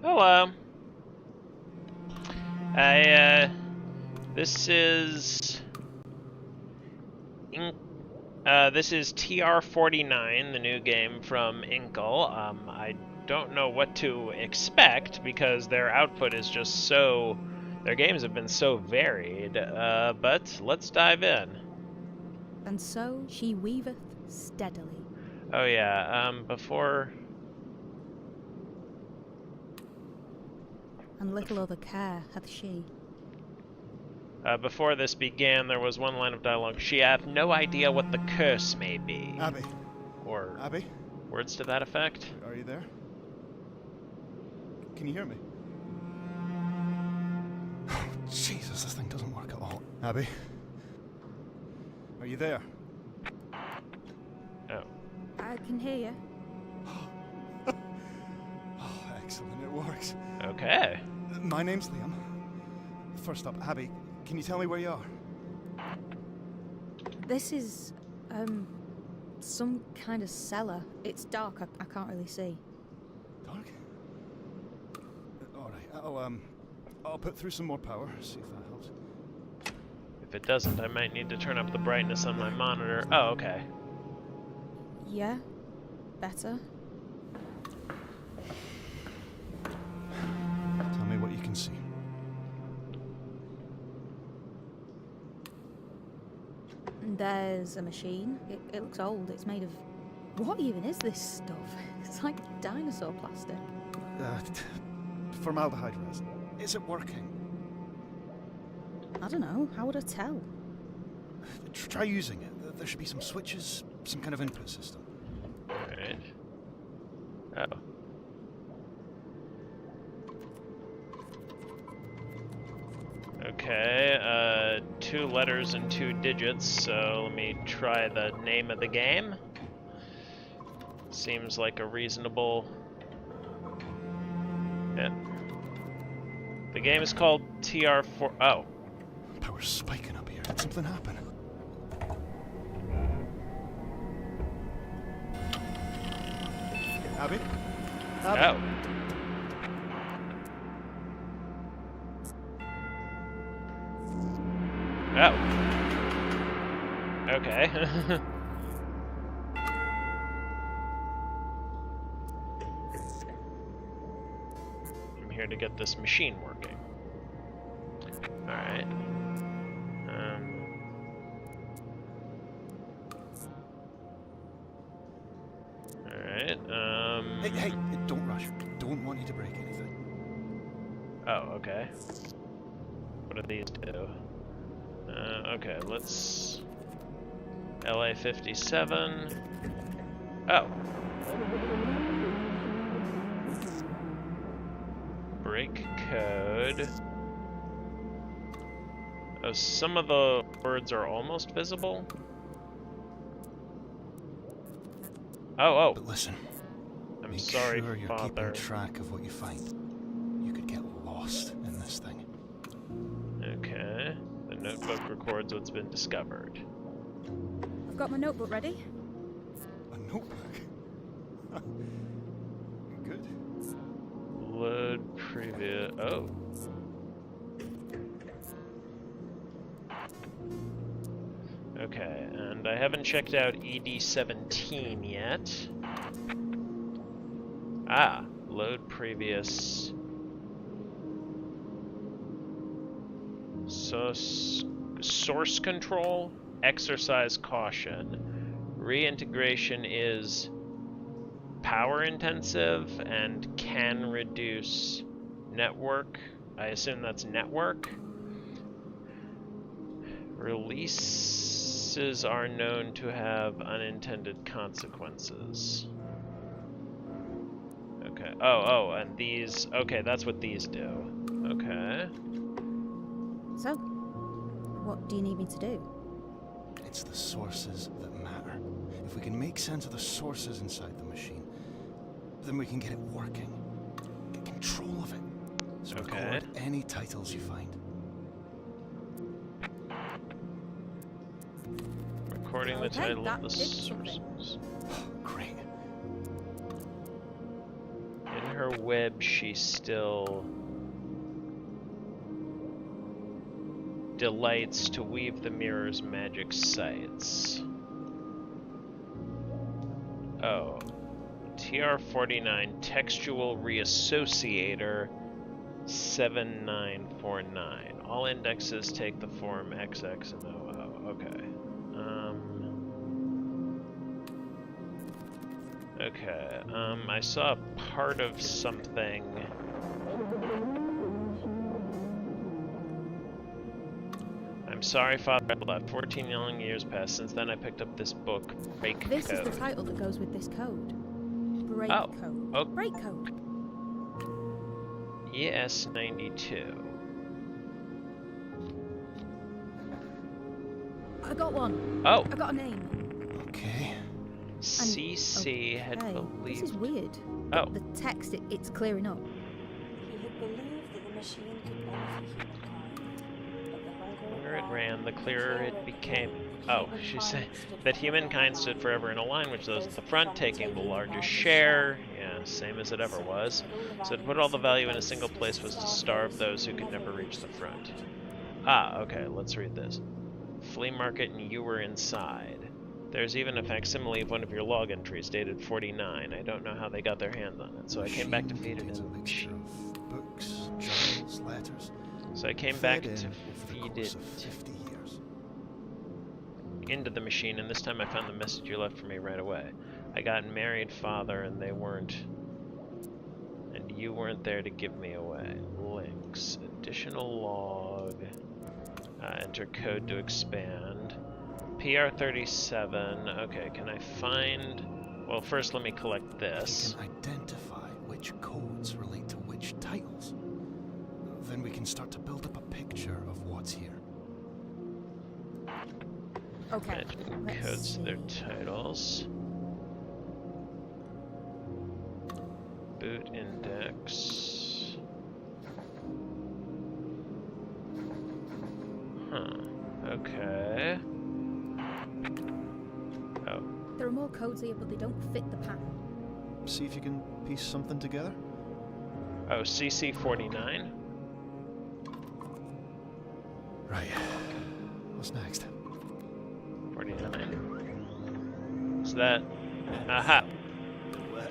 Hello. This is this is TR-49, the new game from Inkle. I don't know what to expect because their output is just so... Their games have been so varied, but let's dive in. And so she weaveth steadily. Oh yeah, before... And little other care hath she. Before this began, there was one line of dialogue. She hath no idea what the curse may be. Abby. Or Abby? words to that effect. Are you there? Can you hear me? Jesus, this thing doesn't work at all. Abby? Are you there? Oh. I can hear you. Oh, excellent, it works. Okay. My name's Liam. First up, Abby, can you tell me where you are? This is, some kind of cellar. It's dark, I can't really see. Dark? Alright, I'll put through some more power, see if that helps. If it doesn't, I might need to turn up the brightness on my monitor. Oh, okay. Yeah? Better? Tell me what you can see. There's a machine. It looks old. It's made of... What even is this stuff? It's like dinosaur plastic. Formaldehyde resin. Is it working? I don't know. How would I tell? Try using it. There should be some switches, some kind of input system. Alright. Oh. Okay, 2 letters and 2 digits, so let me try the name of the game. Seems like a reasonable... Yeah. The game is called TR-4... Oh. Power's spiking up here. Did something happen? Abby? Abby? Oh. Oh. Okay. I'm here to get this machine working. Alright. Alright, Hey, don't rush. Don't want you to break anything. Oh, okay. What do these do? Okay, let's... LA57. Oh. Break code. Oh, some of the words are almost visible. Oh. But listen. I'm sorry, Make sure you're Father. keeping track of what you find. You could get lost in this thing. Okay. The notebook records what's been discovered. I've got my notebook ready. A notebook? Good. Load previous... Oh. Okay, and I haven't checked out ED17 yet. Ah, load previous... Source control, exercise caution. Reintegration is power intensive and can reduce network. I assume that's network. Releases are known to have unintended consequences. Okay. Oh, and these... Okay, that's what these do. Okay. So, what do you need me to do? It's the sources that matter. If we can make sense of the sources inside the machine, then we can get it working. Get control of it. So record any titles you find. Recording the title of the sources. Great. her web she still delights to weave the mirror's magic sights. Oh. TR-49 Textual Reassociator 7949. All indexes take the form XX and OO. Okay. Okay. I saw part of something. I'm sorry, Father, I left. 14 long years passed. Since then, I picked up this book, Break This Code. is the title that goes with this code. Break code. Oh. Break code. ES92. I got one. Oh. I got a name. Okay. CC had believed. This is weird. Oh. The text, it's clearing up. He had believed that the machine could benefit humankind, but the longer The longer it ran, the clearer it became. Oh, she's saying that humankind stood forever in a line, which those at the front taking the largest share. Yeah, same as it ever was. So to put all the value in a single place was to starve those who could never reach the front. Ah, okay, let's read this. Flea market and you were inside. There's even a facsimile of one of your log entries dated 49. I don't know how they got their hands on it, so I came back to feed it in. Books, journals, letters. So I came back to feed it 50 years. into the machine, and this time I found the message you left for me right away. I got married, Father, and they weren't. And you weren't there to give me away. Links. Additional log. Enter code to expand. PR37. Okay, can I find... Well, first let me collect this. We can identify which codes relate to which titles. Then we can start to build up a picture of what's here. Okay. Codes to their titles. Boot index. Huh. Okay. Oh. There are more codes here, but they don't fit the pattern. See if you can piece something together. Oh, CC49? Right. What's next? 49. Is that... Aha!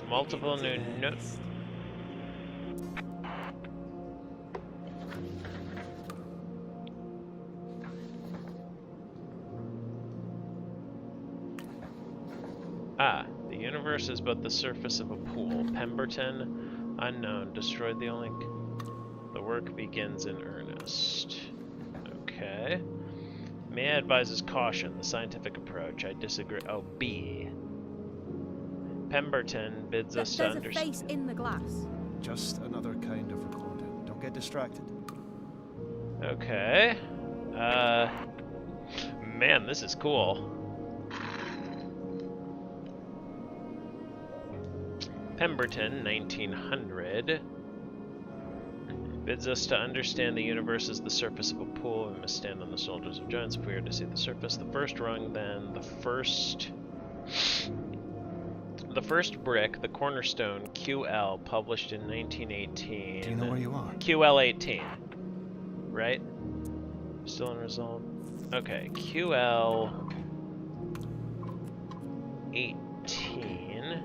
Multiple new notes. Ah, the universe is but the surface of a pool. Pemberton, unknown, destroyed the only... The work begins in earnest. Okay. May advises caution, the scientific approach. I disagree. Oh, B. Pemberton bids us to understand. There's a face in the glass. Just another kind of recorder. Don't get distracted. Okay. Man, this is cool. Pemberton, 1900, bids us to understand the universe as the surface of a pool. We must stand on the shoulders of giants if we are to see the surface. The first rung, then the first brick, the cornerstone, QL, published in 1918. Do you know where you are? QL 18, right? Still unresolved. Okay, QL 18.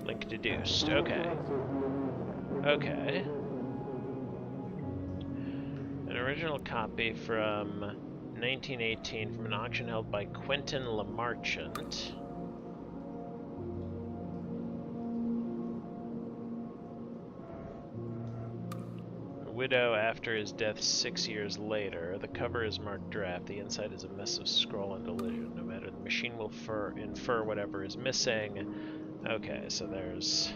Link deduced. Okay. Okay. An original copy from 1918 from an auction held by Quentin Lamarchant. A widow after his death 6 years later. The cover is marked draft. The inside is a mess of scroll and elision. No matter, the machine will infer whatever is missing. Okay, so there's...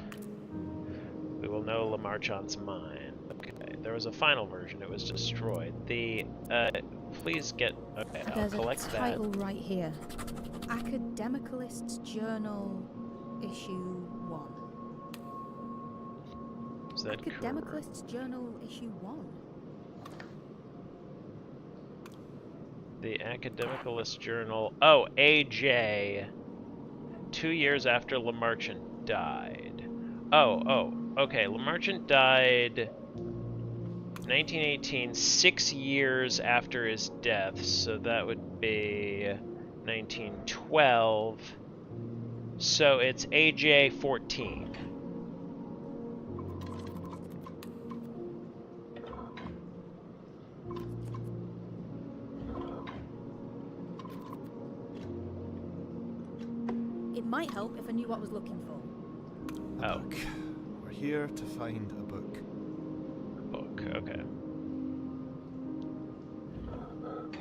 We will know Lamarchant's mind. Okay, there was a final version. It was destroyed. The, please get... Okay, I'll collect that. There's a title right here. Academicalist's Journal, Issue 1. Is that Academicalist's Journal, Issue 1. The Academicalist Journal... Oh, AJ... 2 years after Lamarchant died. Oh, okay. Lamarchant died 1918, 6 years after his death, so that would be 1912. So it's AJ 14. It might help if I knew what I was looking for. A book. We're here to find a book. Book, okay.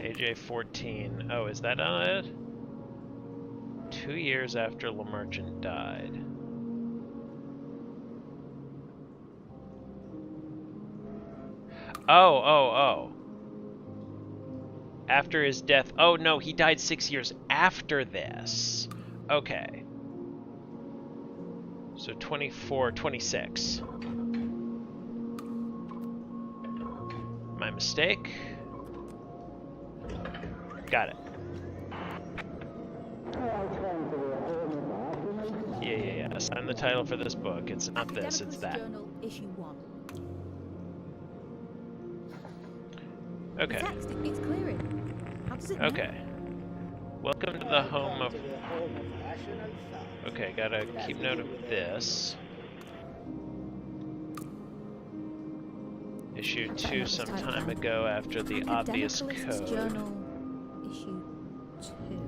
AJ 14. Oh, is that on it? 2 years after Lamarchant died. Oh. After his death. Oh, no, he died 6 years after this. Okay. So 24, 26. My mistake. Got it. Yeah. Assign the title for this book. It's not this, it's that. Journal, issue 1. Okay. The text, it's clearing. How does it know? Okay. Welcome to the home of... Okay, gotta keep note of this. Issue 2 some time ago after the obvious code. Journal, issue 2.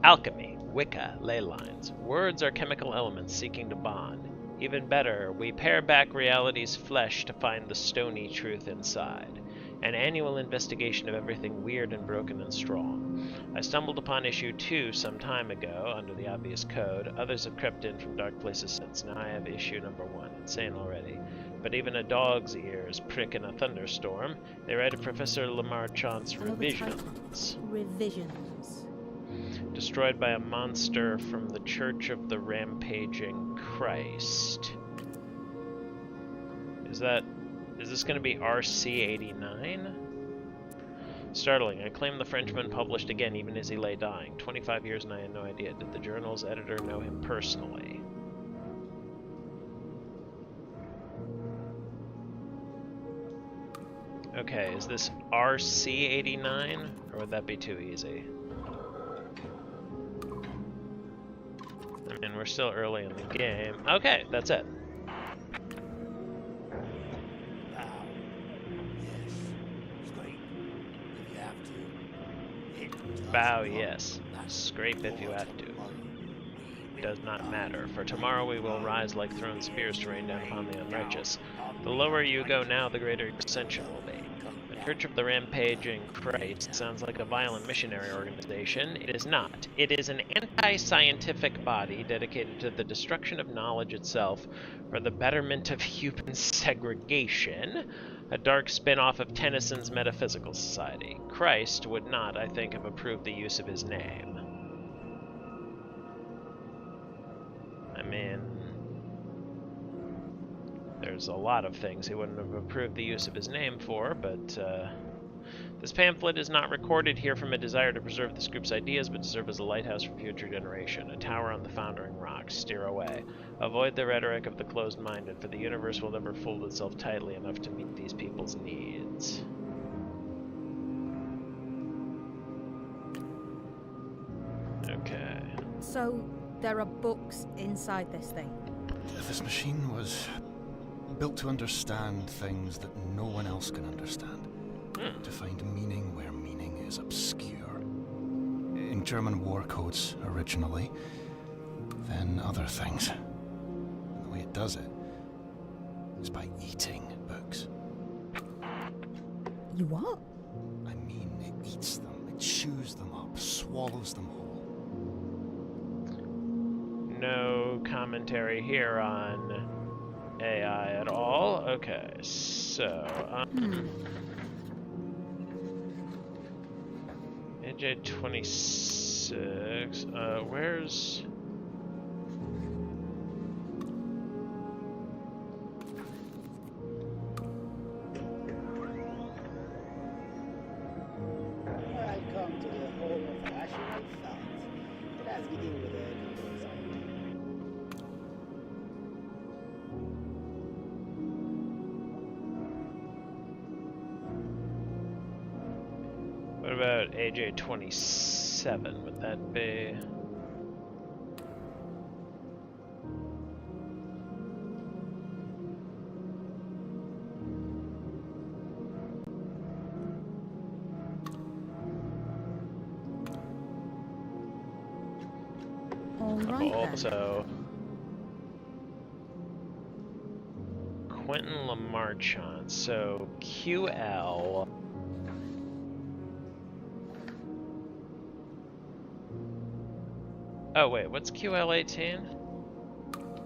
Alchemy, Wicca, ley lines. Words are chemical elements seeking to bond. Even better, we pare back reality's flesh to find the stony truth inside. An annual investigation of everything weird and broken and strong. I stumbled upon issue 2 some time ago, under the obvious code. Others have crept in from dark places since. Now I have issue number 1. Insane already. But even a dog's ears prick in a thunderstorm. They write of Professor Lamarchant's revisions. Revisions. Destroyed by a monster from the Church of the Rampaging Christ. Is this going to be RC89? Startling. I claim the Frenchman published again even as he lay dying. 25 years and I had no idea. Did the journal's editor know him personally? Okay, is this RC89? Or would that be too easy? I mean, we're still early in the game. Okay, that's it. Bow, yes. Scrape if you have to. Does not matter, for tomorrow we will rise like thrown spears to rain down upon the unrighteous. The lower you go now, the greater your ascension will be. The Church of the Rampaging Christ sounds like a violent missionary organization. It is not. It is an anti-scientific body dedicated to the destruction of knowledge itself for the betterment of human segregation. A dark spin-off of Tennyson's Metaphysical Society. Christ would not, I think, have approved the use of his name. I mean, there's a lot of things he wouldn't have approved the use of his name for, but this pamphlet is not recorded here from a desire to preserve this group's ideas, but to serve as a lighthouse for future generation, a tower on the foundering rocks. Steer away. Avoid the rhetoric of the closed-minded, for the universe will never fold itself tightly enough to meet these people's needs. Okay. So, there are books inside this thing. This machine was built to understand things that no one else can understand. To find meaning where meaning is obscure. In German war codes, originally. Then other things. And the way it does it is by eating books. You what? I mean, it eats them. It chews them up, swallows them whole. No commentary here on AI at all. Okay, so AJ26. Where's? Welcome to the home of rational thought. Let's begin with it. about AJ-27? Would that be... All right then. Also, Quentin Lamarchant. So QL. Oh wait, what's QL18?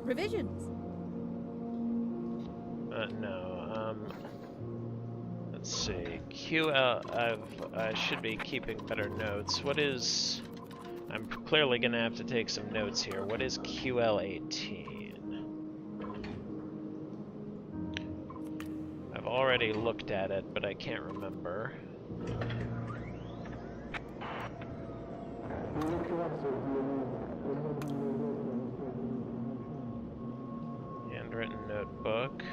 Revisions. No. Let's see. QL. I should be keeping better notes. What is? I'm clearly gonna have to take some notes here. What is QL18? I've already looked at it, but I can't remember. Handwritten notebook.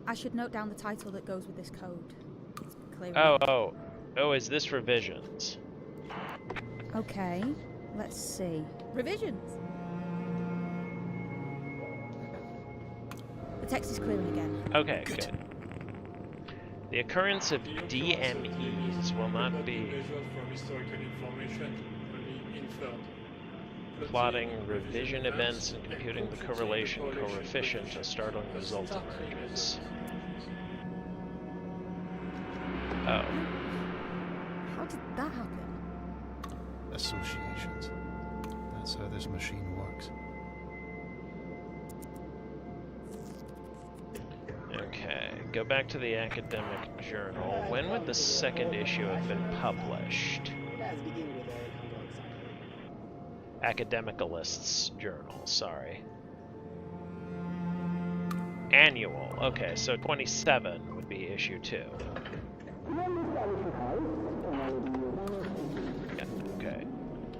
I should note down the title that goes with this code. It's clear. Oh, is this revisions? Okay, let's see. Revisions! The text is clearing again. Okay, good. The occurrence of DMEs will not be plotting revision events and computing the correlation coefficient. A startling result emerges. Oh. How did that happen? Associations. That's how this machine works. Okay, go back to the academic journal. When would the second issue have been published? Academicalists journal, sorry. Annual, okay, so 27 would be issue 2. Yeah, okay.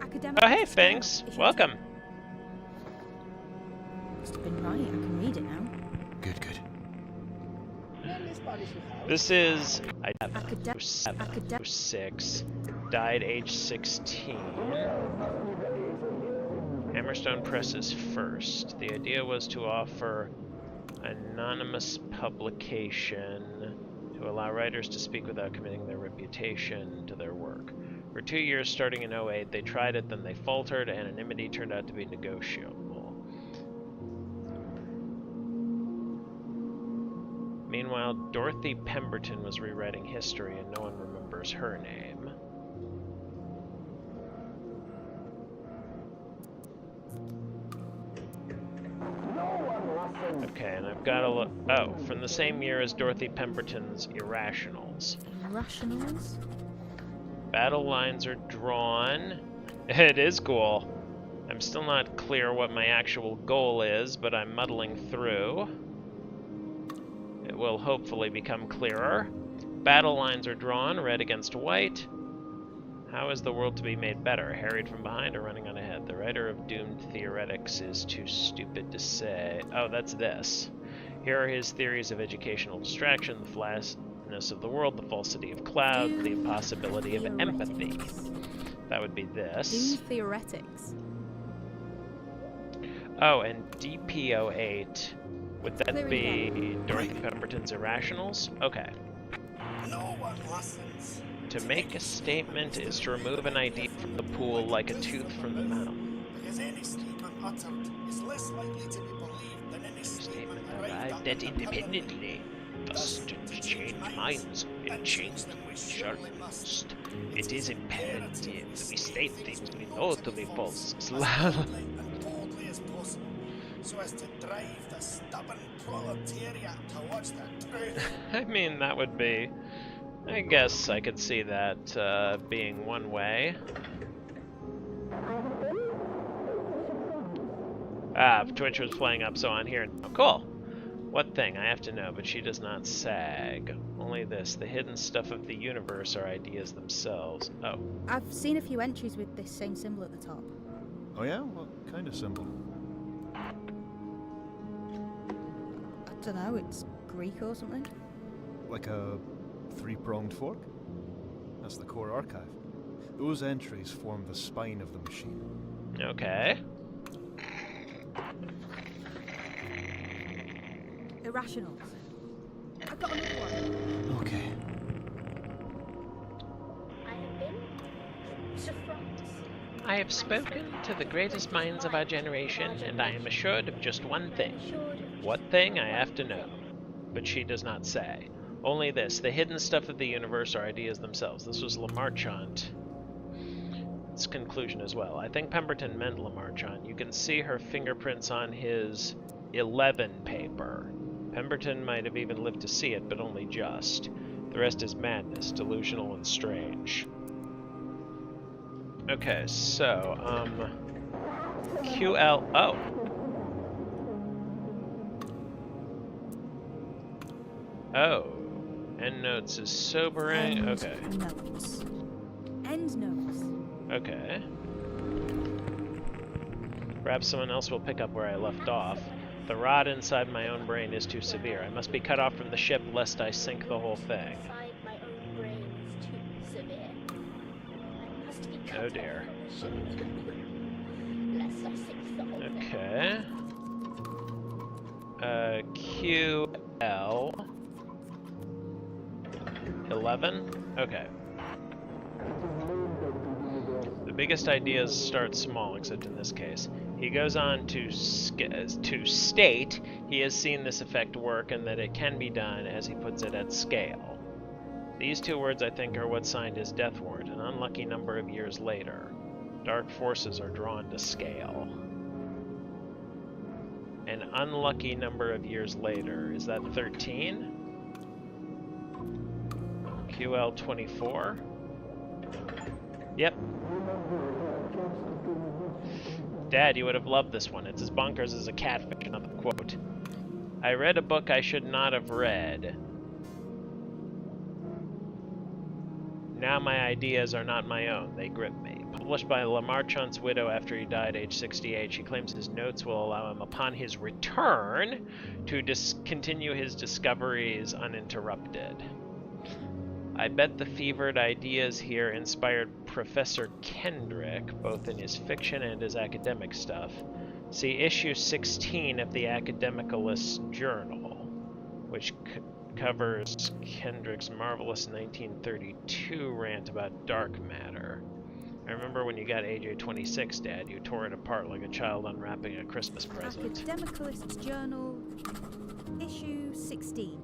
Academic. Oh, hey, Fangs, welcome. Must have been right. I can read it now. Good, good. This is Academic. 6, died age 16. Hammerstone Presses first. The idea was to offer anonymous publication to allow writers to speak without committing their reputation to their work. For 2 years, starting in 08, they tried it, then they faltered. Anonymity turned out to be negotiable. Meanwhile, Dorothy Pemberton was rewriting history, and no one remembers her name. Okay, and I've got a look. Oh, from the same year as Dorothy Pemberton's Irrationals. Irrationals? Battle lines are drawn. It is cool. I'm still not clear what my actual goal is, but I'm muddling through. It will hopefully become clearer. Battle lines are drawn, red against white. How is the world to be made better? Harried from behind or running on ahead? The writer of Doomed Theoretics is too stupid to say. Oh, that's this. Here are his theories of educational distraction, the flatness of the world, the falsity of cloud, the impossibility of empathy. That would be this. Doomed Theoretics. Oh, and DP08. Would that be Dorothy Pemberton's Irrationals? Okay. No one listens. To make a statement is to remove an idea from the pool like a tooth from the mouth. Because any statement uttered is less likely to be believed than any statement Arrived at independently. Thus, to change minds, it changed them we surely must. It is imperative that we state things we know to be false. and boldly as possible, so as to drive the stubborn proletariat towards the truth. I mean, that would be... I guess I could see that being one way. Ah, Twitch was playing up, so on here. Oh, cool. What thing? I have to know, but she does not sag. Only this. The hidden stuff of the universe are ideas themselves. Oh. I've seen a few entries with this same symbol at the top. Oh yeah? What kind of symbol? A Dunno, it's Greek or something. Like a three-pronged fork? That's the core archive. Those entries form the spine of the machine. Okay. Irrationals. I've got another one. Okay. I have been to France. I have spoken to the greatest minds of our generation, and I am assured of just one thing. What thing, I have to know. But she does not say. Only this, the hidden stuff of the universe are ideas themselves. This was Lamarchant's conclusion as well. I think Pemberton meant Lamarchant. You can see her fingerprints on his 11 paper. Pemberton might have even lived to see it, but only just. The rest is madness, delusional and strange. Okay, so, QL... Oh! Oh. Endnotes is sobering. Okay. Notes. End notes. Okay. Perhaps someone else will pick up where I left off. The rot inside my own brain is too severe. I must be cut off from the ship lest I sink the whole thing. Inside my own brain is too severe. I must be cut Oh dear. off from the ship, lest I sink the whole thing. Okay. QL 11? Okay. The biggest ideas start small, except in this case. He goes on to state he has seen this effect work and that it can be done, as he puts it, at scale. These two words, I think, are what signed his death warrant, an unlucky number of years later. Dark forces are drawn to scale. An unlucky number of years later. Is that 13? QL 24? Yep. Dad, you would have loved this one. It's as bonkers as a catfish, another quote. I read a book I should not have read. Now my ideas are not my own. They grip me. Published by Lamarchant's widow after he died age 68, she claims his notes will allow him upon his return to continue his discoveries uninterrupted. I bet the fevered ideas here inspired Professor Kendrick, both in his fiction and his academic stuff. See issue 16 of the Academicalist Journal, which covers Kendrick's marvelous 1932 rant about dark matter. I remember when you got AJ 26, Dad, you tore it apart like a child unwrapping a Christmas present. Academicalist Journal, issue 16.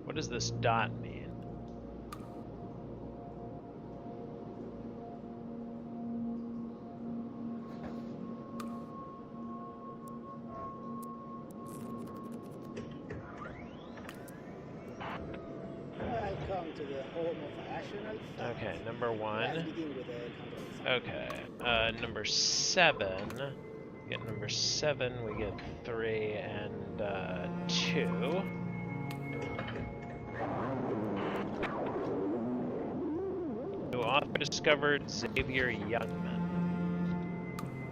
What does this dot mean? Welcome to the home of rational thought. Okay, number Let's 1. begin with a comparison. Okay, number 7. We get number 7, we get 3 and 2. New author discovered Xavier Youngman.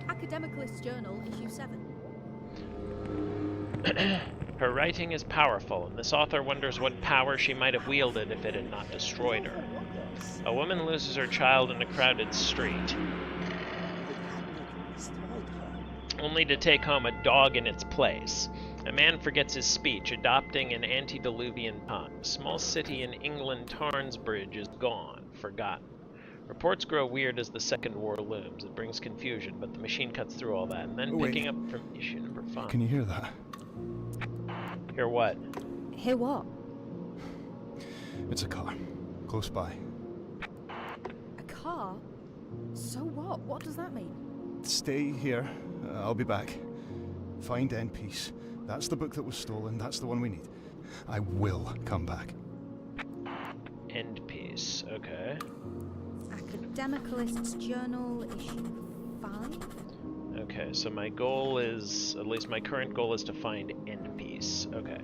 Academicalist Journal, issue 7. Her writing is powerful, and this author wonders what power she might have wielded if it had not destroyed her. A woman loses her child in a crowded street, only to take home a dog in its place. A man forgets his speech, adopting an antediluvian tongue. A small city in England, Tarnsbridge, is gone, forgotten. Reports grow weird as the Second War looms. It brings confusion, but the machine cuts through all that. And then picking up from issue number 5. Can you hear that? Hear what? Hear what? It's a car. Close by. A car? So what? What does that mean? Stay here. I'll be back. Find End Peace. That's the book that was stolen. That's the one we need. I will come back. End piece. Okay. Academicalist's Journal, issue 5. Okay, so my goal is, at least my current goal is to find End piece. Okay.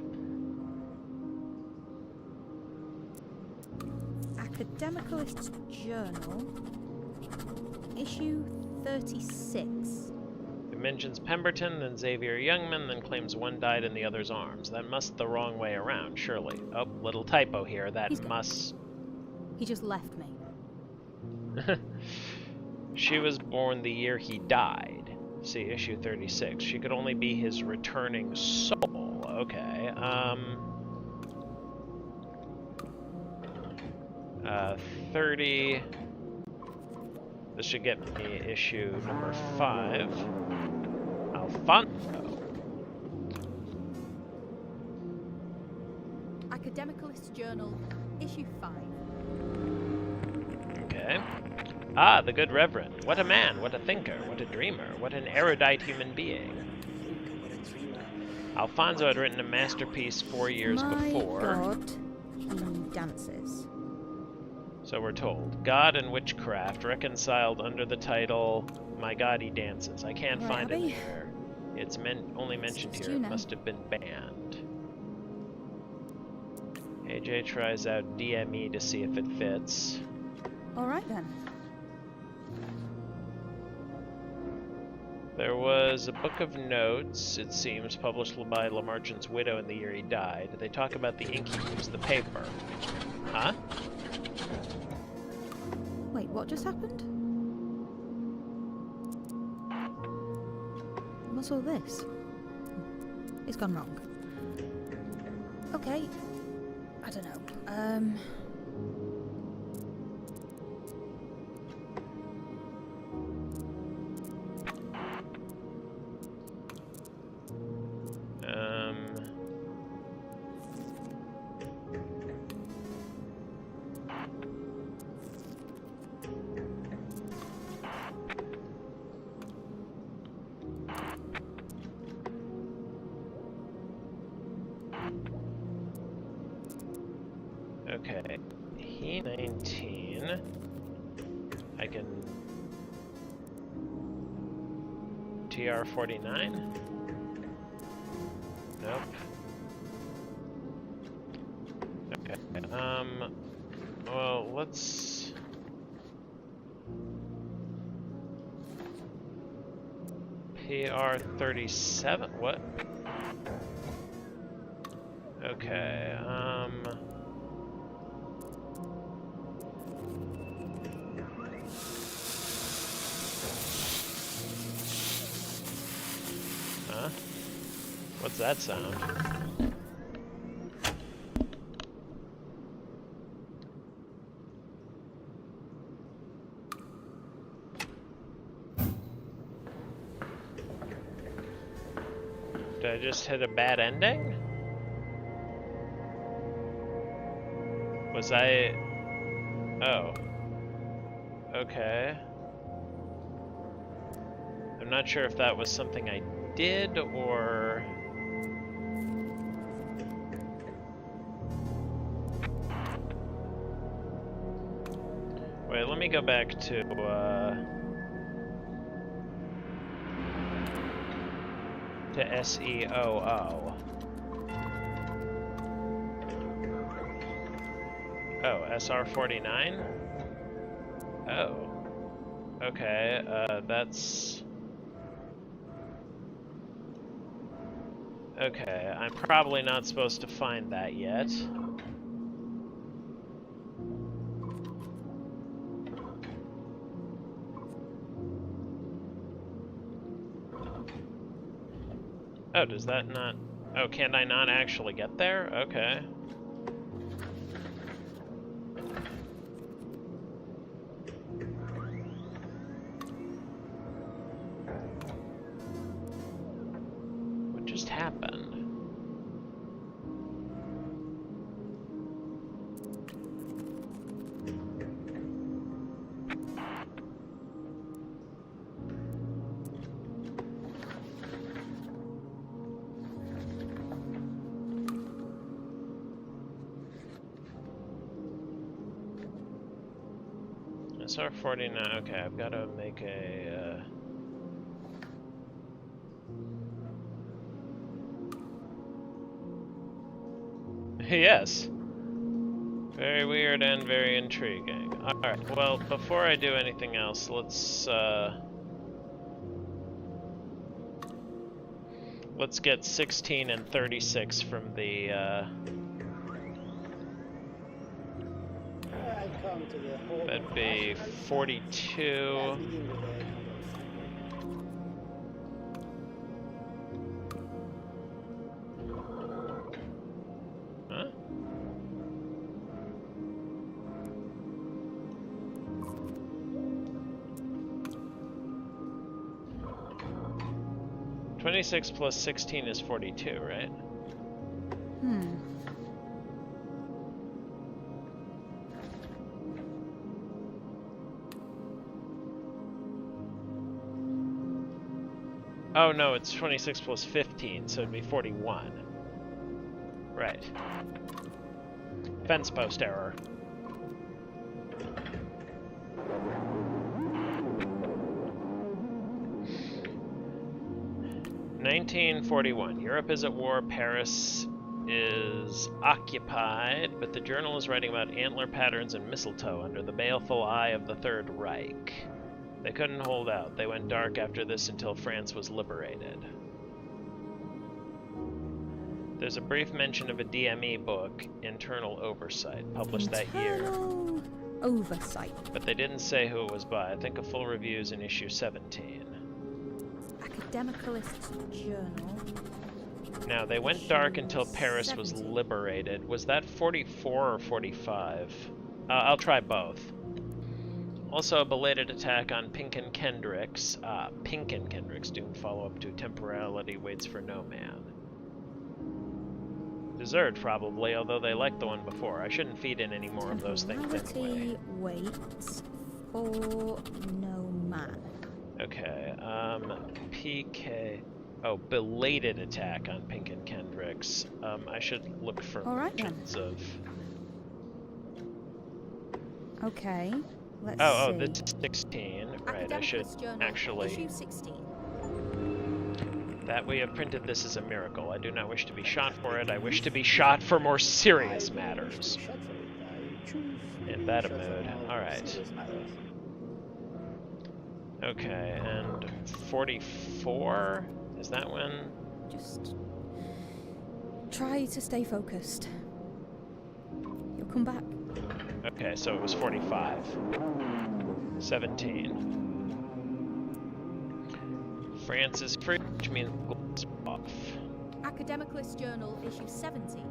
Academicalist's Journal, issue 36. mentions Pemberton, then Xavier Youngman, then claims one died in the other's arms. That must the wrong way around, surely. Oh, little typo here. That must... He just left me. She was born the year he died. See, issue 36. She could only be his returning soul. Okay, 30... This should get me issue number 5. Alfonso. Academicalist Journal, issue 5. Okay. Ah, the good Reverend. What a man, what a thinker, what a dreamer, what an erudite human being. Alfonso had written a masterpiece 4 years before. My God, he dances. So we're told. God and witchcraft reconciled under the title My God He Dances. I can't find it here. It's only mentioned here. It must have been banned. AJ tries out DME to see if it fits. Alright then. There was a book of notes, it seems, published by Lamarchan's widow in the year he died. They talk about the ink he used, the paper. Huh? Wait, what just happened? What's all this? It's gone wrong. Okay. I don't know. Okay, he 19. I can TR-49. Nope. Okay. Well, let's. PR-37. What? Okay. What's that sound? Did I just hit a bad ending? Was I... Oh. Okay. I'm not sure if that was something I did or... Wait, let me go back to SEOO. Oh, SR-49? Oh. Okay, that's... Okay, I'm probably not supposed to find that yet. Oh, does that not... Oh, can I not actually get there? Okay. What just happened? SR-49, okay, I've got to make a, Yes. Very weird and very intriguing. Alright, well, before I do anything else, let's, Let's get 16 and 36 from the, I come to the home that'd of be rational 42. Let's begin with the number of Huh? $26 plus 16 is 42, right? Hmm. Oh no, it's 26 plus 15, so it'd be 41. Right. Fence post error. (1941) Europe is at war. Paris is occupied, but the journal is writing about antler patterns and mistletoe under the baleful eye of the Third Reich. They couldn't hold out. They went dark after this until France was liberated. There's a brief mention of a DME book, Internal Oversight, published that year. Internal Oversight. But they didn't say who it was by. I think a full review is in issue 17. Academicalist's Journal. Now, they went dark until Paris was liberated. Was that 44 or 45? I'll try both. Also, a belated attack on Pink and Kendrick's. Pink and Kendrick's doomed follow-up to Temporality Waits for No Man. Dessert, probably, although they liked the one before. I shouldn't feed in any more of those things anyway. Waits for No Man. Okay, PK... Oh, belated attack on Pink and Kendrick's. I should look for mentions of... Okay, let's Oh, see. this is 16. Right, I should actually... Issue 16. That we have printed this is a miracle. I do not wish to be shot for it. I wish to be shot for more serious matters. In that mood. Alright. Okay, and 44? Is that when? Just try to stay focused. You'll come back. Okay, so it was 45. 17. France is free, which means gloves are off. Academicalist Journal, issue 70.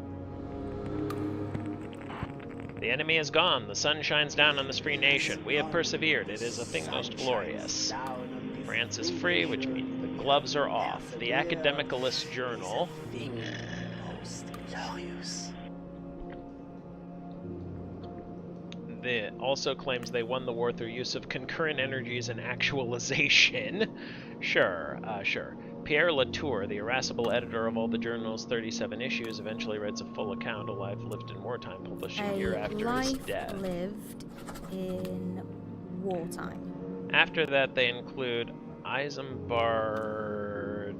The enemy is gone. The sun shines down on this free nation. We have persevered. It is a thing most glorious. France is free, which means the gloves are off. The Academicalist Journal. Also claims they won the war through use of concurrent energies and actualization. Sure. Pierre Latour, the irascible editor of all the journal's 37 issues, eventually writes a full account of life lived in wartime, published a year after his death. Lived in wartime. After that, they include Isambard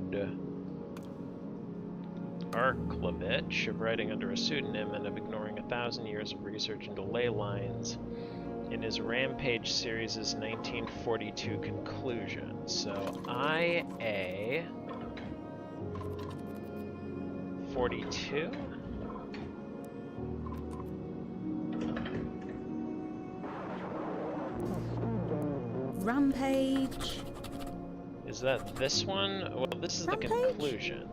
Arklevich of writing under a pseudonym and of ignoring 1,000 years of research into ley lines in his Rampage series' 1942 conclusion. So, IA 42? Rampage. Is that this one? Well, this is Rampage? the conclusion.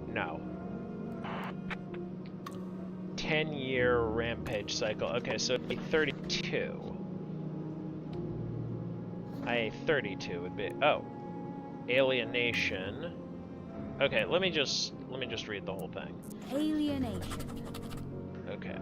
No. 10-year Rampage cycle. Okay, so it'd be 32. IA 32 would be... Oh. Alienation. Okay, let me just read the whole thing. Alienation. Okay.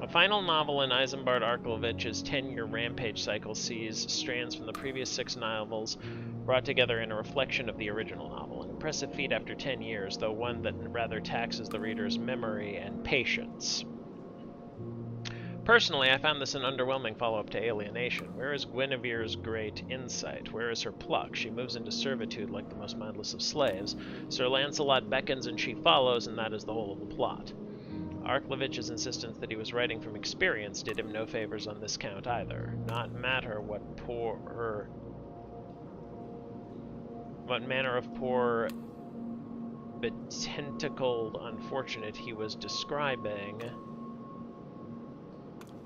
A final novel in Isambard Arklevich's 10-year Rampage cycle sees strands from the previous 6 novels brought together in a reflection of the original novel. An impressive feat after 10 years, though one that rather taxes the reader's memory and patience. Personally, I found this an underwhelming follow-up to Alienation. Where is Guinevere's great insight? Where is her pluck? She moves into servitude like the most mindless of slaves. Sir Lancelot beckons and she follows, and that is the whole of the plot. Arklevich's insistence that he was writing from experience did him no favors on this count either. Not matter what poor what manner of poor betentacled unfortunate he was describing.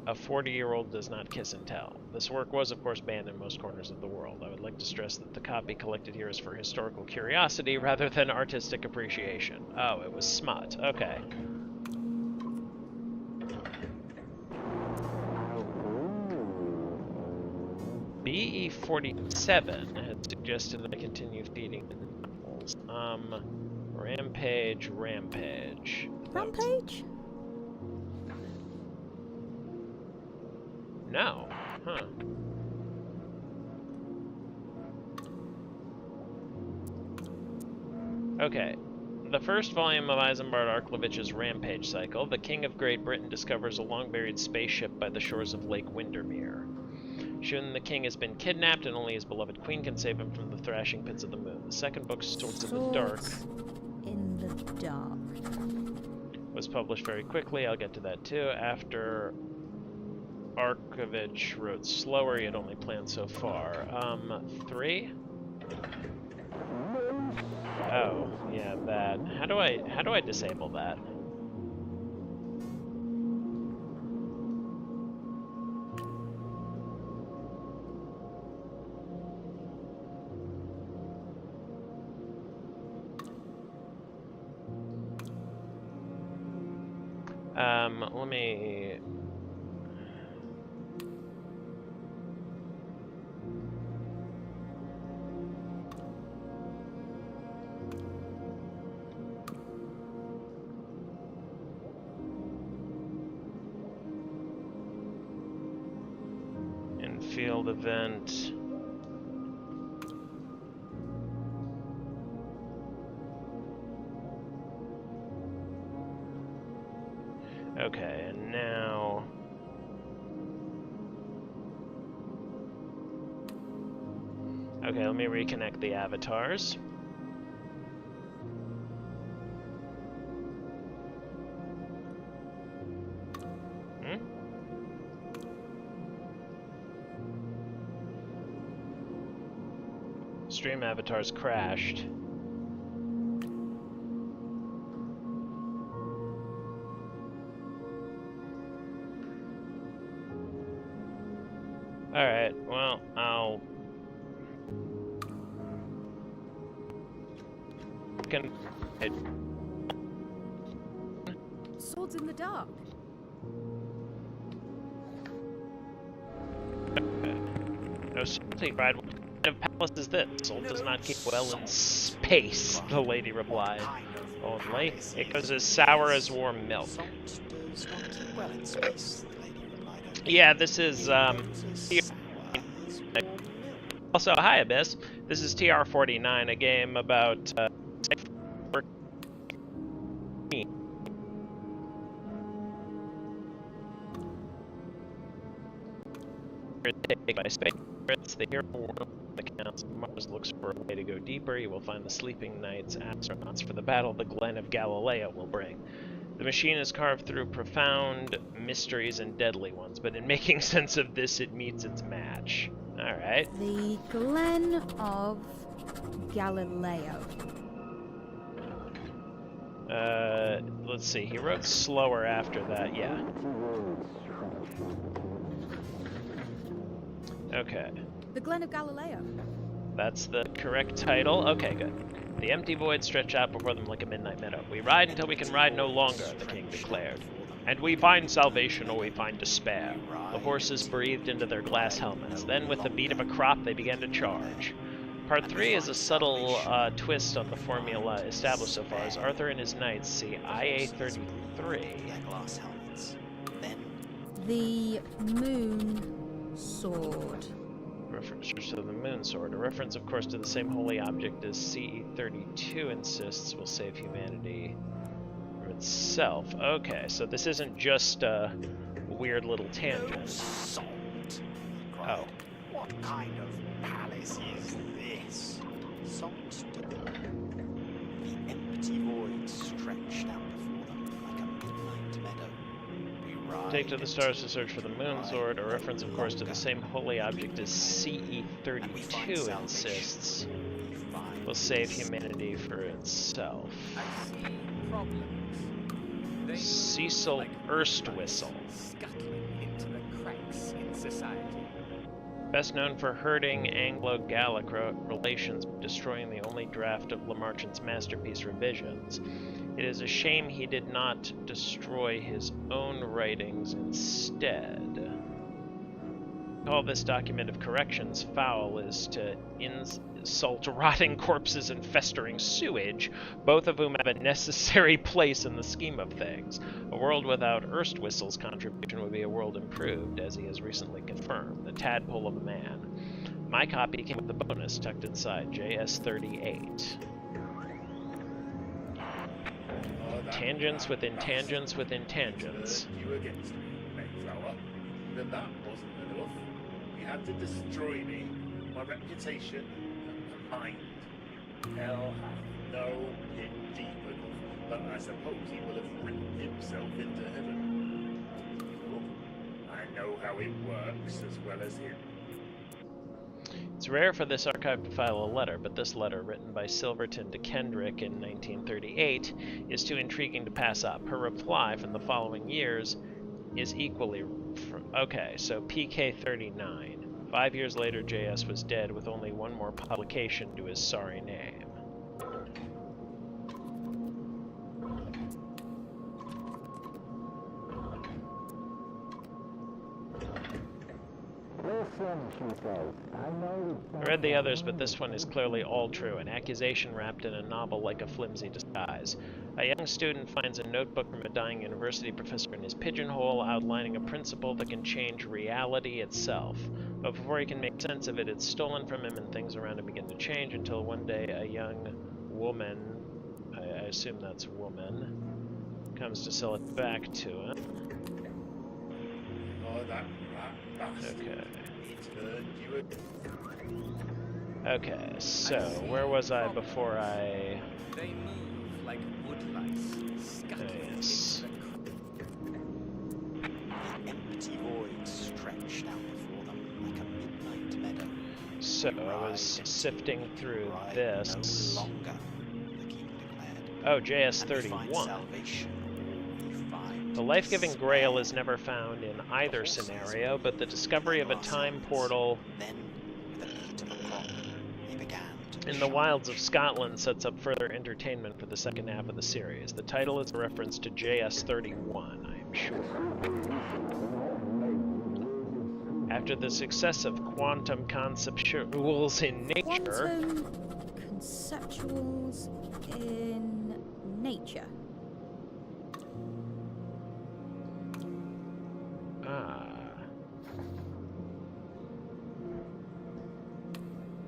A 40-year-old does not kiss and tell. This work was, of course, banned in most corners of the world. I would like to stress that the copy collected here is for historical curiosity rather than artistic appreciation. Oh, it was smut. Okay. BE-47 had suggested that I continue feeding the animals. Rampage. Rampage? No. Huh. Okay. The first volume of Isambard Arklevich's Rampage cycle, the King of Great Britain discovers a long-buried spaceship by the shores of Lake Windermere. Soon the king has been kidnapped, and only his beloved queen can save him from the thrashing pits of the moon. The second book, Swords in the Dark, in the Dark, was published very quickly. I'll get to that too. After Arkevich wrote slower, he had only planned so far. 3? Oh, yeah, that. How do I disable that? Let me... Field event. Okay, and now... Okay, let me reconnect the avatars. Stream avatars crashed. Alright, well, I'll... Swords in the Dark. No, simply ride. What kind of palace is this? Soul does not keep well in space, the lady replied. Only, it goes as sour as warm milk. Yeah, this is, Also, hi, Abyss. This is TR-49, a game about, by space pirates. The hero world accounts Mars looks for a way to go deeper. You will find the sleeping knights, astronauts for the battle the Glen of Galileo will bring. The machine is carved through profound mysteries and deadly ones, but in making sense of this, it meets its match. Alright. The Glen of Galileo. Let's see. He wrote slower after that, yeah. Okay. The Glen of Galileo. That's the correct title. Okay, good. The empty voids stretch out before them like a midnight meadow. We ride until we can ride no longer, the king declared. And we find salvation or we find despair. The horses breathed into their glass helmets. Then, with the beat of a crop, they began to charge. Part 3 is a subtle twist on the formula established so far, as Arthur and his knights see IA-33. The Moon Sword. Reference to the moon sword. A reference, of course, to the same holy object as CE-32 insists will save humanity from itself. Okay, so this isn't just a weird little tangent. Oh. What kind of palace is this? Salt to the empty void stretched out before them like a midnight meadow. We ride Take to the stars to search for the moon sword. A reference, of course, to the same holy object as CE-32 insists. will save humanity for itself. I see problems. They Cecil like Erstwhistle. scuttling into the cracks in society. Best known for hurting Anglo-Gallic relations by destroying the only draft of Lamarchan's masterpiece revisions. It is a shame he did not destroy his own writings instead. Call this document of corrections foul is to insult rotting corpses and festering sewage, both of whom have a necessary place in the scheme of things. A world without Erstwhistle's contribution would be a world improved, as he has recently confirmed. The tadpole of a man. My copy came with a bonus tucked inside, JS38. Tangents within tangents within tangents. You against me, Mayflower. Then that wasn't enough. You had to destroy me, my reputation, and mind. Hell hath no pit deep enough, but I suppose he will have written himself into heaven. Look, I know how it works as well as him. It's rare for this archive to file a letter, but this letter, written by Silverton to Kendrick in 1938, is too intriguing to pass up. Her reply from the following years is equally... Okay, so PK-39. 5 years later, JS was dead with only one more publication to his sorry name. I read the others, but this one is clearly all true, an accusation wrapped in a novel like a flimsy disguise. A young student finds a notebook from a dying university professor in his pigeonhole, outlining a principle that can change reality itself. But before he can make sense of it, it's stolen from him and things around him begin to change until one day a young woman, I assume that's woman, comes to sell it back to him. Oh, that bastard. Okay. He turned you against. Okay, so where was I before I... They move like woodlice, scuttling Yes. into The empty void stretched out before them like a midnight meadow. So I was sifting through Right, this. no longer, the king declared. Oh, And we find JS31. salvation all we find. The life-giving grail is never found in either scenario, but the discovery of a time portal Then, with the beat of a clock, he began to in the shine. wilds of Scotland sets up further entertainment for the second half of the series. The title is a reference to JS31, I am sure. After the success of quantum conceptuals in nature... Quantum conceptuals in nature.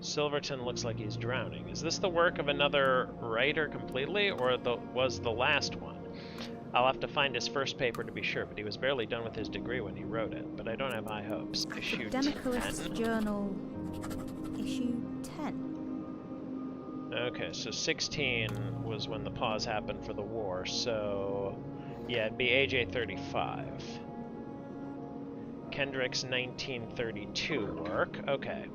Silverton looks like he's drowning. Is this the work of another writer completely, or was the last one? I'll have to find his first paper to be sure, but he was barely done with his degree when he wrote it. But I don't have high hopes. Issue Academicalist 10? Journal, issue 10. Okay, so 16 was when the pause happened for the war, so... yeah, it'd be AJ 35. Kendrick's 1932 work. Okay.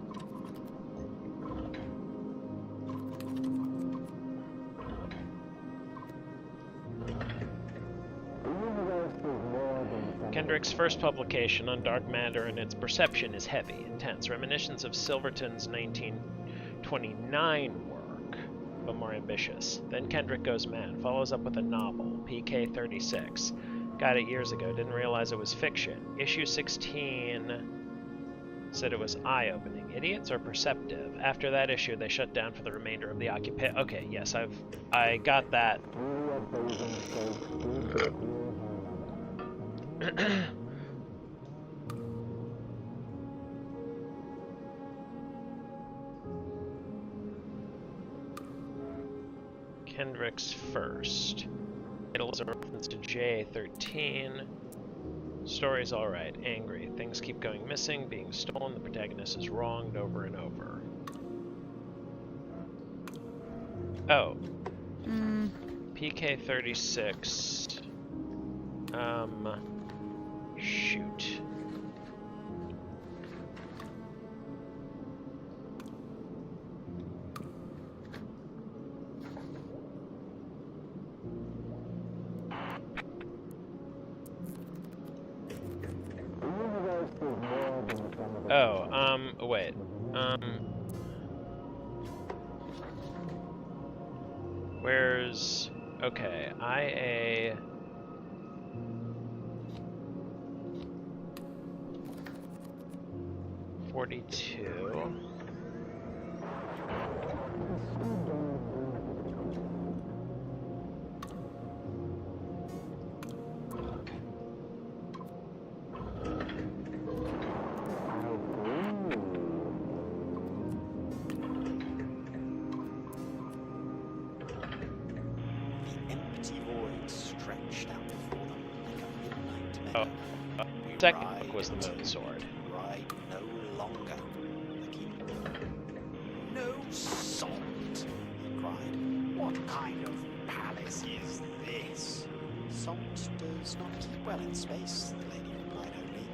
Kendrick's first publication on dark matter and its perception is heavy, intense, reminiscence of Silverton's 1929 work, but more ambitious. Then Kendrick goes mad, follows up with a novel, PK-36. Got it years ago, didn't realize it was fiction. Issue 16 said it was eye-opening. Idiots are perceptive. After that issue, they shut down for the remainder of the occupation. Okay, yes, I got that. Kendrick's first. Title is a reference to J13. Story's alright. Angry. Things keep going missing, being stolen. The protagonist is wronged over and over. Oh. PK-36. Shoot. Oh, wait. Where's... Okay, IA... $42. Empty void stretched out before them like a midnight Oh, meadow. We second ride book was the Moon Sword. Ride no longer. The king. No salt! He cried. What kind of palace is this? Salt does not keep well in space, the lady replied only.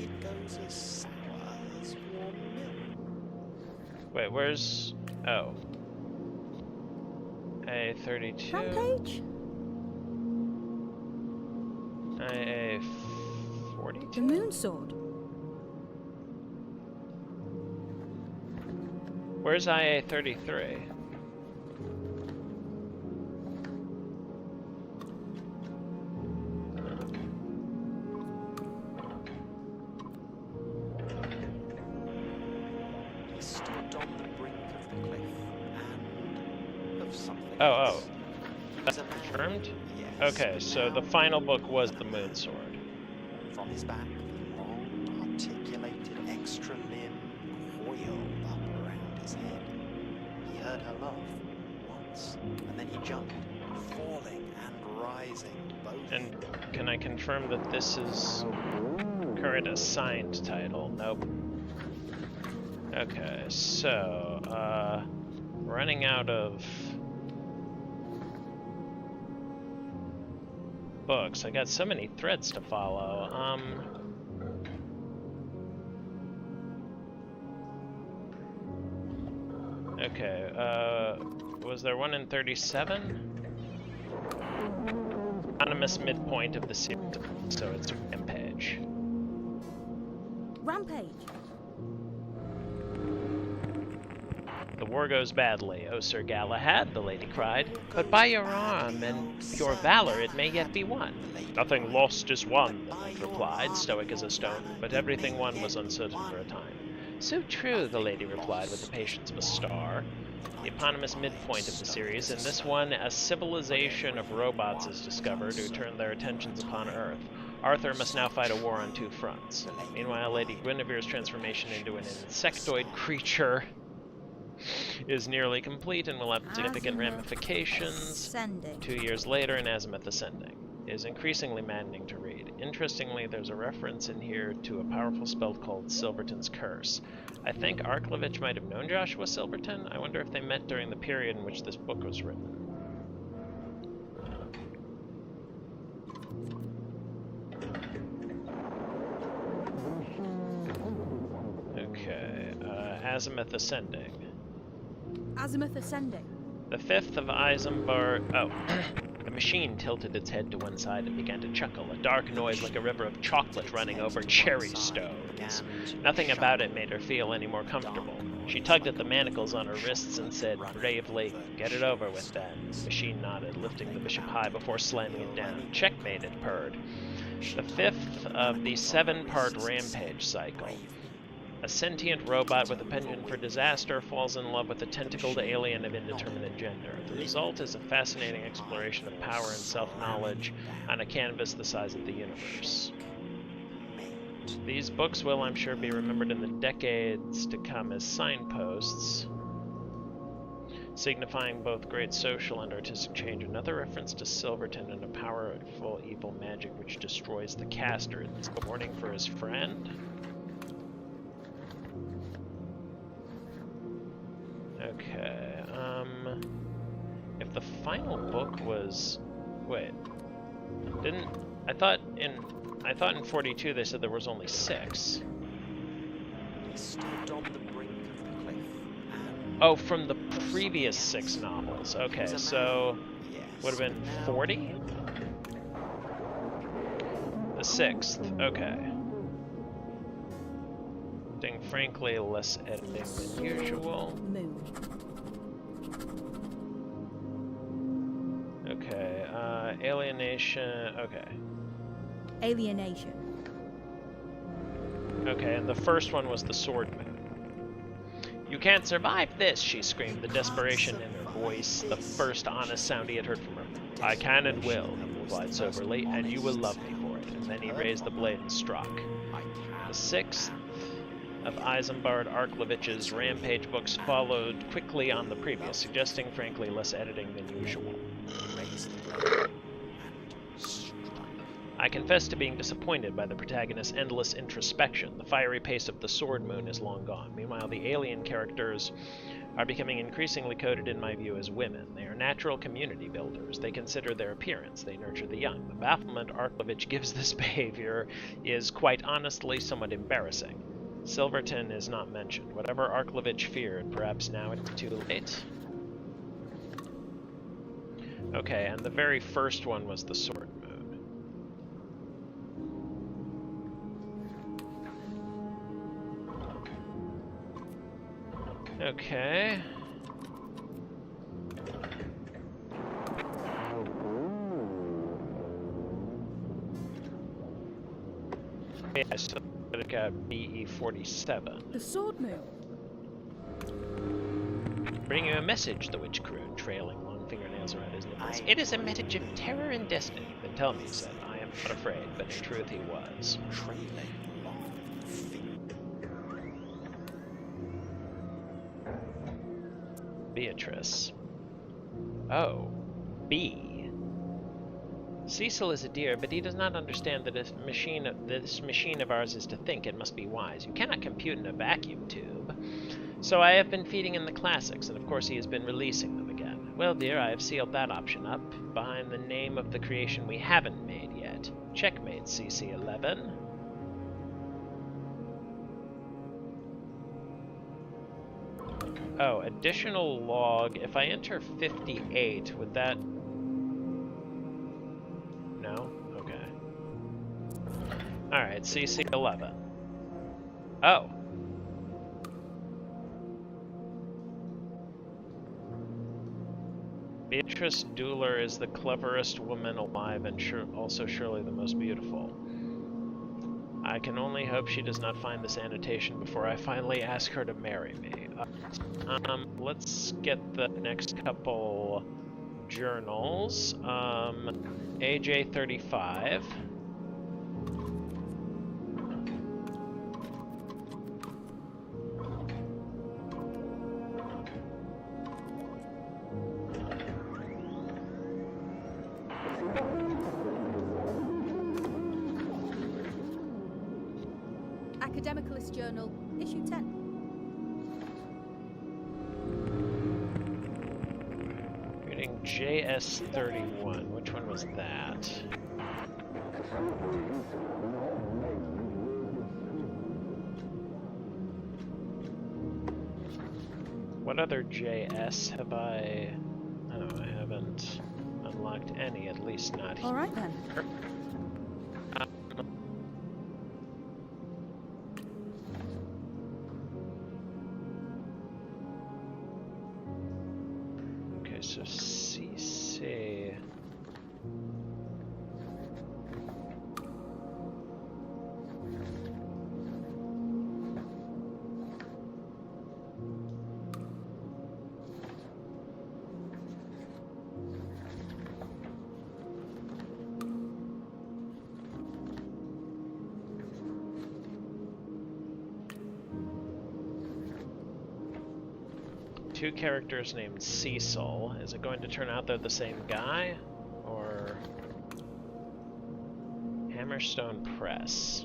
It goes as sour as warm milk. Wait, where's... Oh. A32. Rampage? A42? The Moon Sword. Where's IA33? He stood on the brink of the cliff and of something Oh, else. oh. He was That's a man. confirmed? Yes, Okay, but so the now final book was the Moon Sword. from his back, the long, articulated extra limb coiled up around his head. He heard her laugh once, and then he jumped, falling and rising both. And can I confirm that this is current assigned title? Nope. Okay, so, running out of books. I got so many threads to follow. Okay, was there one in 37? Anonymous midpoint of the series, so it's Rampage. Rampage. The war goes badly, O Sir Galahad, the lady cried, but by your arm and your valor it may yet be won. Nothing lost is won, the knight replied, stoic as a stone, but everything won was uncertain for a time. So true, the lady replied with the patience of a star. The eponymous midpoint of the series, in this one, a civilization of robots is discovered who turn their attentions upon Earth. Arthur must now fight a war on two fronts. Meanwhile, Lady Guinevere's transformation into an insectoid creature is nearly complete and will have significant ramifications. Ascending. 2 years later in Azimuth Ascending. It is increasingly maddening to read. Interestingly, there's a reference in here to a powerful spell called Silverton's Curse. I think Arklovich might have known Joshua Silverton. I wonder if they met during the period in which this book was written. Okay, Azimuth Ascending. Azimuth Ascending. The 5th of Isambard... Oh. The machine tilted its head to one side and began to chuckle, a dark noise like a river of chocolate running over cherry stones. Nothing about it made her feel any more comfortable. She tugged at the manacles on her wrists and said bravely, "Get it over with, then." The machine nodded, lifting the bishop high before slamming it down. "Checkmate," it purred. The 5th of the 7-part Rampage cycle. A sentient robot with a penchant for disaster falls in love with a tentacled alien of indeterminate gender. The result is a fascinating exploration of power and self-knowledge on a canvas the size of the universe. These books will, I'm sure, be remembered in the decades to come as signposts, signifying both great social and artistic change. Another reference to Silverton and a powerful evil magic which destroys the caster. It's a warning for his friend. Okay, if the final book was... Wait. I thought in 42 they said there was only 6. He stood on the brink of the cliff and Oh, from the previous 6 novels. Okay, so would have been 40? The 6th, okay. frankly, less editing than usual. Moon. Okay, alienation, okay. Alienation. Okay, and the first one was the sword moon. You can't survive this, she screamed, the desperation in her voice, the first honest sound he had heard from her. I can and will, he replied soberly, and you will love me for it. And then he raised the blade and struck. The sixth of Isambard Arklevitch's Rampage books followed quickly on the previous, suggesting, frankly, less editing than usual. I confess to being disappointed by the protagonist's endless introspection. The fiery pace of the Sword Moon is long gone. Meanwhile, the alien characters are becoming increasingly coded in my view as women. They are natural community builders. They consider their appearance. They nurture the young. The bafflement Arklevitch gives this behavior is, quite honestly, somewhat embarrassing. Silverton is not mentioned. Whatever Arklevitch feared, perhaps now it's too late. Okay, and the very first one was the Sword Moon. Okay. Yeah, I still got BE-47. The Sword Moon. Bring you a message, the witch crooned, trailing long fingernails around his nipples. It is a message of terror and destiny. Then tell me, he said. I am not afraid, but in truth he was. Beatrice. Oh. B. Cecil is a dear, but he does not understand that this machine of ours is to think. It must be wise. You cannot compute in a vacuum tube. So I have been feeding in the classics, and of course he has been releasing them again. Well, dear, I have sealed that option up behind the name of the creation we haven't made yet. Checkmate, CC11. Oh, additional log. If I enter 58, would that... No? Okay. Alright, CC11. Oh. Beatrice Dueler is the cleverest woman alive and also surely the most beautiful. I can only hope she does not find this annotation before I finally ask her to marry me. Let's get the next couple journals. AJ35. Academicalist Journal, issue 10. Reading JS31. Which one was that? What other JS have I... Oh, I haven't unlocked any, at least not here. Alright then. Okay, so CC... Two characters named Cecil. Is it going to turn out they're the same guy? Or... Hammerstone Press.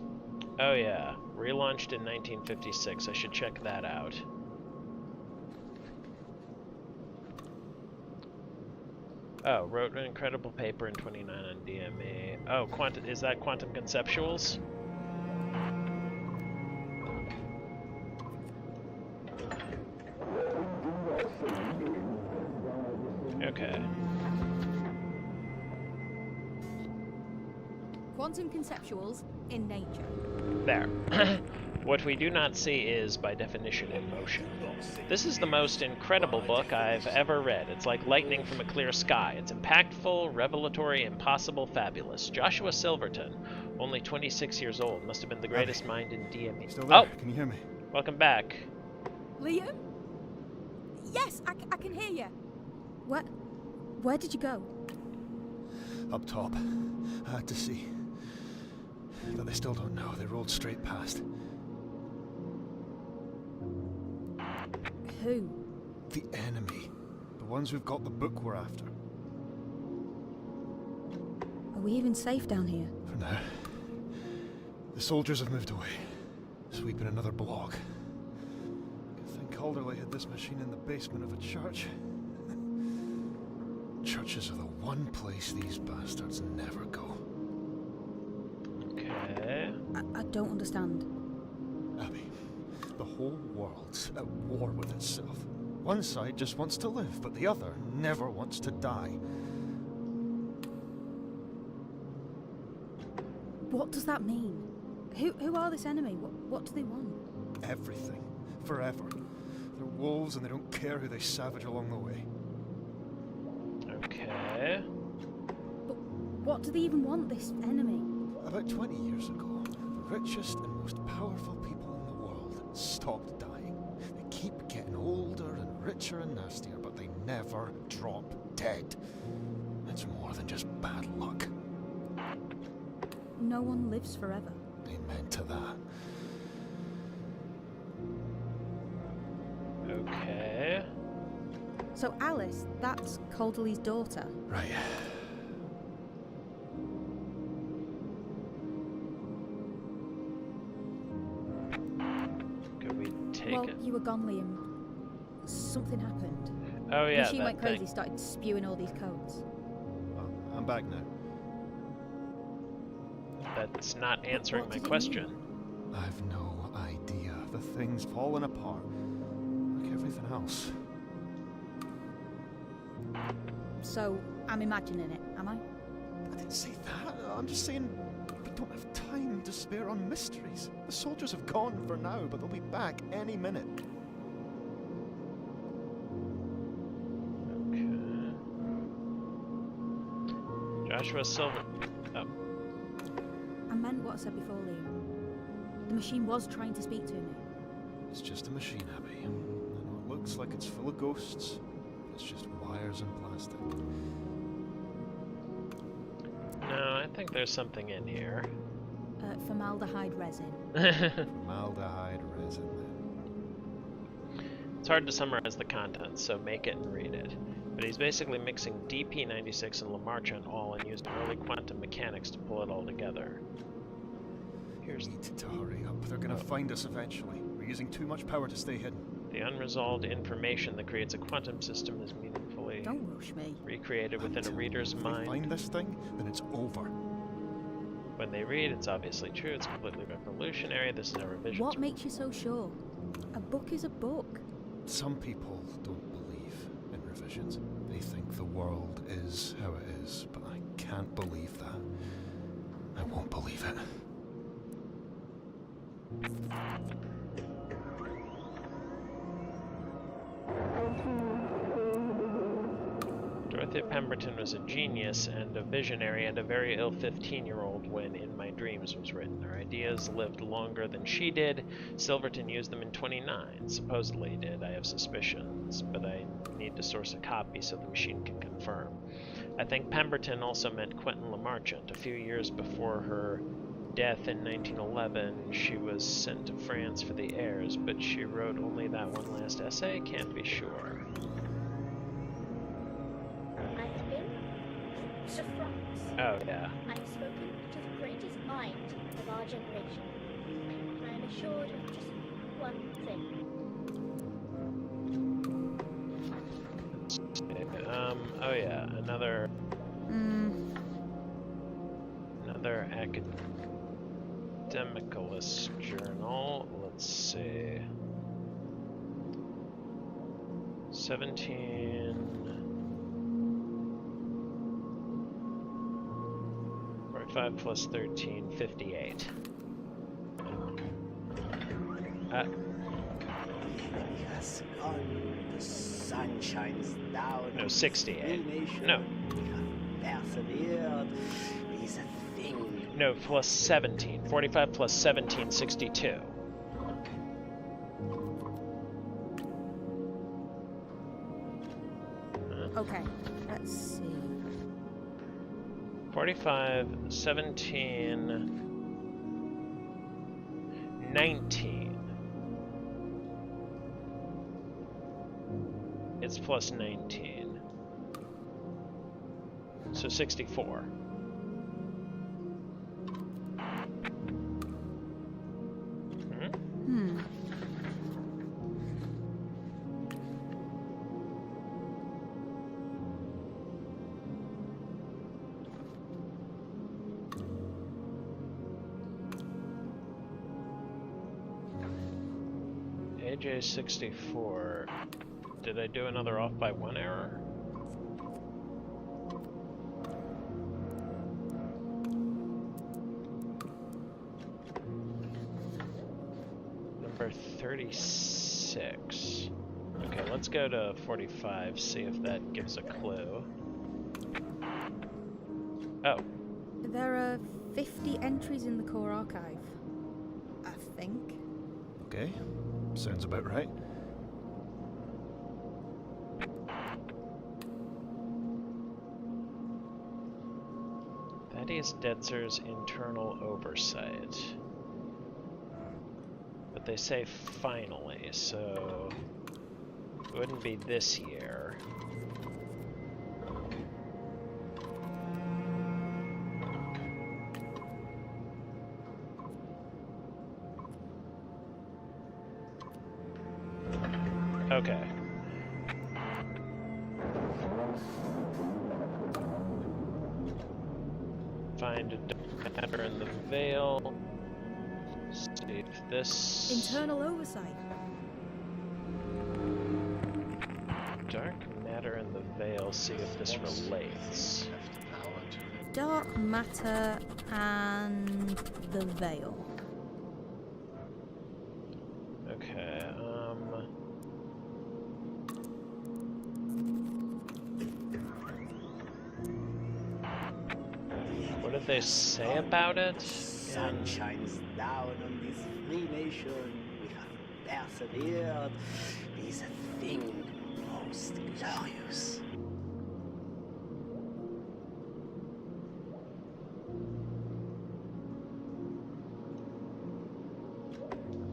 Oh yeah, relaunched in 1956. I should check that out. Oh, wrote an incredible paper in 29 on DME. Oh, is that Quantum Conceptuals? Okay. Quantum Conceptuals in Nature. There. What we do not see is, by definition, emotion. This is the most incredible book I've ever read. It's like lightning from a clear sky. It's impactful, revelatory, impossible, fabulous. Joshua Silverton, only 26 years old, must have been the greatest mind in DME. Still there? Oh, Can you hear me? welcome back. Liam? Yes, I can hear you. Where did you go? Up top. I had to see. But they still don't know. They rolled straight past. Who? The enemy. The ones who've got the book we're after. Are we even safe down here? For now. The soldiers have moved away. Sweeping another block. Good thing Calderley had this machine in the basement of a church. Churches are the one place these bastards never go. Okay. I don't understand. Abby, the whole world's at war with itself. One side just wants to live, but the other never wants to die. What does that mean? Who are this enemy? What do they want? Everything. Forever. They're wolves and they don't care who they savage along the way. Okay. But what do they even want, this enemy? About 20 years ago, the richest and most powerful people in the world stopped dying. They keep getting older and richer and nastier, but they never drop dead. It's more than just bad luck. No one lives forever. Amen to that. Okay. So Alice, that's Calderley's daughter. Right. Could we take Well, it? you were gone, Liam. Something happened. Oh The yeah, machine that went crazy, thing. started spewing all these codes. Well, I'm back now. That's not answering what my did it question. I've no idea. The thing's fallen apart. Like everything else. So, I'm imagining it, am I? I didn't say that. I'm just saying we don't have time to spare on mysteries. The soldiers have gone for now, but they'll be back any minute. Okay. Joshua Silver. Oh. I meant what I said before, Liam. The machine was trying to speak to me. It's just a machine, Abby. I know it looks like it's full of ghosts. It's just wires and plastic. No, I think there's something in here. Formaldehyde resin. Formaldehyde resin, then. It's hard to summarize the contents, so make it and read it. But he's basically mixing DP96 and Lamarchant all and using early quantum mechanics to pull it all together. Here's We need to hurry up. They're gonna find us eventually. We're using too much power to stay hidden. the unresolved information that creates a quantum system is meaningfully Don't rush me. recreated within a Until reader's they mind. find this thing, then it's over. When they read, it's obviously true, it's completely revolutionary, this is a revision. What makes you so sure? A book is a book. Some people don't believe in revisions. They think the world is how it is, but I can't believe that. I won't believe it. Dorothea Pemberton was a genius and a visionary and a very ill 15-year-old when In My Dreams was written. Her ideas lived longer than she did. Silverton used them in 29. Supposedly did. I have suspicions, but I need to source a copy so the machine can confirm. I think Pemberton also meant Quentin Lamarchant. A few years before her death in 1911, she was sent to France for the heirs, but she wrote only that one last essay? Can't be sure. I've been to France. Oh, yeah. I've spoken to the greatest mind of our generation. I am assured of just one thing. Oh yeah, another academicalist journal. Let's see. 1745 plus 13, 58. Yes, gone. The sun shines down. No, on 68. the nation. No. We have persevered. Is a thing. No, plus 17. 45 plus 17, 62. Okay, let's see. 45, 17, 19. It's plus 19. So 64. Hmm. AJ64. Did I do another off by 1 error? Number 36. Okay, let's go to 45, see if that gives a clue. Oh. There are 50 entries in the core archive, I think. Okay, sounds about right. Thaddeus Detzer's internal oversight. But they say finally, so it wouldn't be this year. Okay. Find a matter in the veil. See if this Internal oversight. dark matter in the veil. See if this relates. Dark matter and the veil. Okay. What did they say about it? Sun shines down on this free nation. We have persevered. Is a thing most glorious.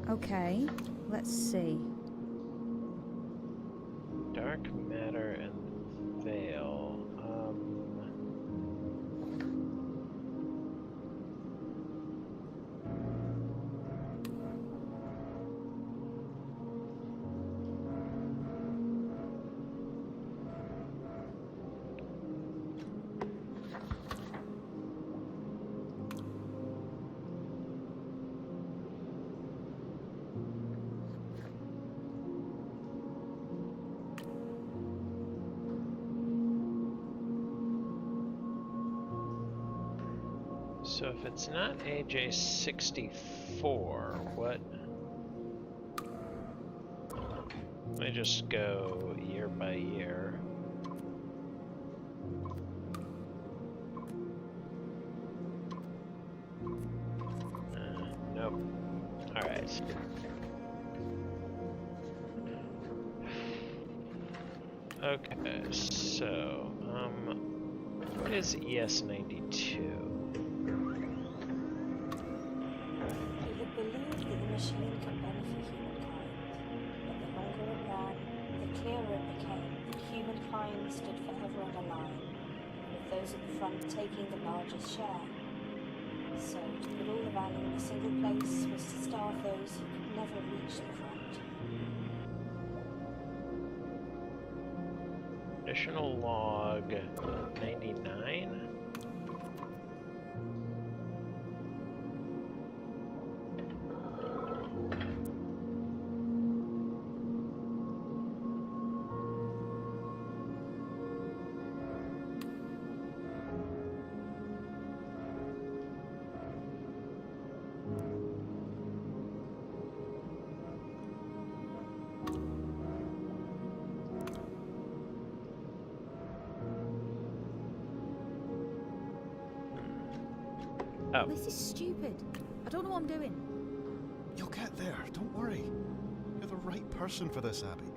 Okay, let's see. Dark matter and veil. So if it's not AJ64, what? Let me just go year by year. Nope. Alright. Okay, so, what is ES92? He had believed that the machine could benefit humankind, but the longer it ran, the clearer it became that humankind stood forever on a line, with those at the front taking the largest share. So, to put all the value in a single place was to starve those who could never reach the front. Additional log 99? Oh. This is stupid. I don't know what I'm doing. You'll get there, don't worry. You're the right person for this, Abby.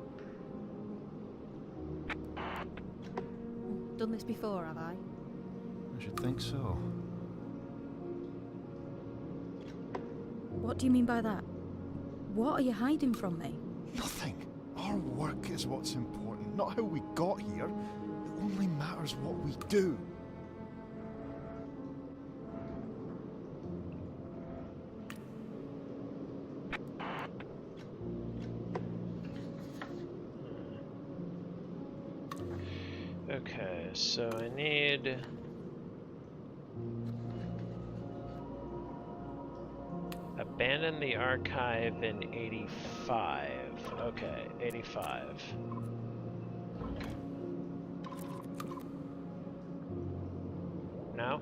Done this before, have I? I should think so. What do you mean by that? What are you hiding from me? Nothing. Our work is what's important, not how we got here. It only matters what we do. Okay, so I need... Abandon the archive in 85. Okay, 85. No?